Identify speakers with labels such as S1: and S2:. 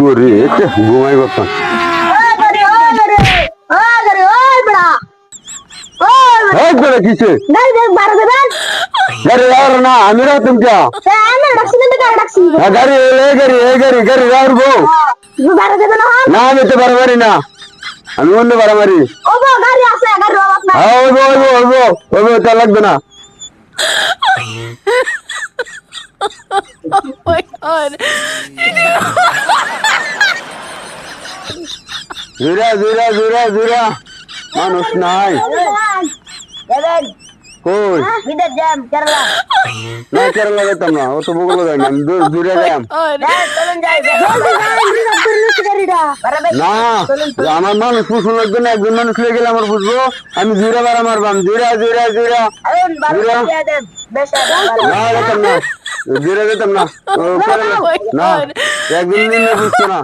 S1: করি ঘুমাই করতাম কিসে গাড়ি আর না আমি রাখতাম কে গাড়ি গাড়ি গাড়ি গাড়ি রাখবো না আমি তো বাড়াবাড়ি না আমি অন্য বাড়াবাড়ি তা লাগবে না
S2: Oh my god.
S1: জুরা জুরা জুরা জুরা মানুষ নাই কই না কেরালা যেতাম না ও তো বগুলো যাই না জুরা যাই না আমার মানুষ পুষুন লাগবে না একজন মানুষ লেগে গেলে আমার বুঝবো আমি জুরা বাড়া মারবাম জুরা জুরা জুরা না যেতাম না জুরা যেতাম না না একজন নিয়ে বুঝতো না